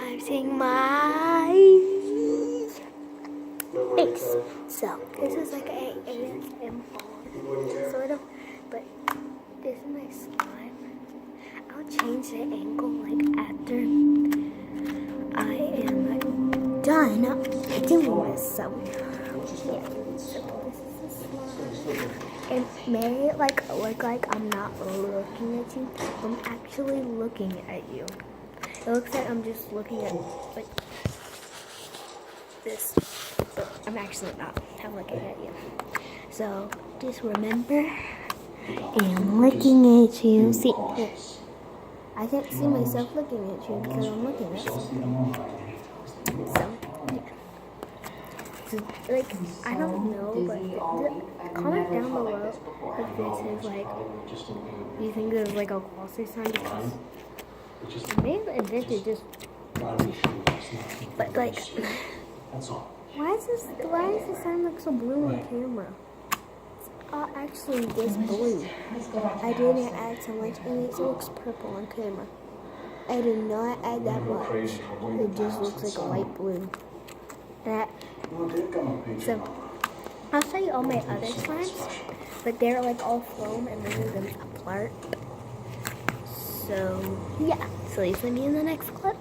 I'm seeing my face. So this is like a ASMR sort of, but this is my slime. I'll change the angle like after I am done doing this. So yeah, so this is the slime. It may look like I'm not looking at you, but I'm actually looking at you. It looks like I'm just looking at like this, but I'm actually not. I'm looking at you. So just remember, I'm looking at you. See, I can't see myself looking at you because I'm looking at you. So yeah. So, like, I don't know, but comment down below if this is like, do you think this is like a closer sign? Because I may have invented just, but like, why is the sign look so blue on camera? It's actually this blue. I didn't add so much, and it looks purple on camera. I did not add that much. It just looks like a light blue. That. So I'll show you all my other slimes, but they're like all foam and none of them apart. So yeah, so see me in the next clip.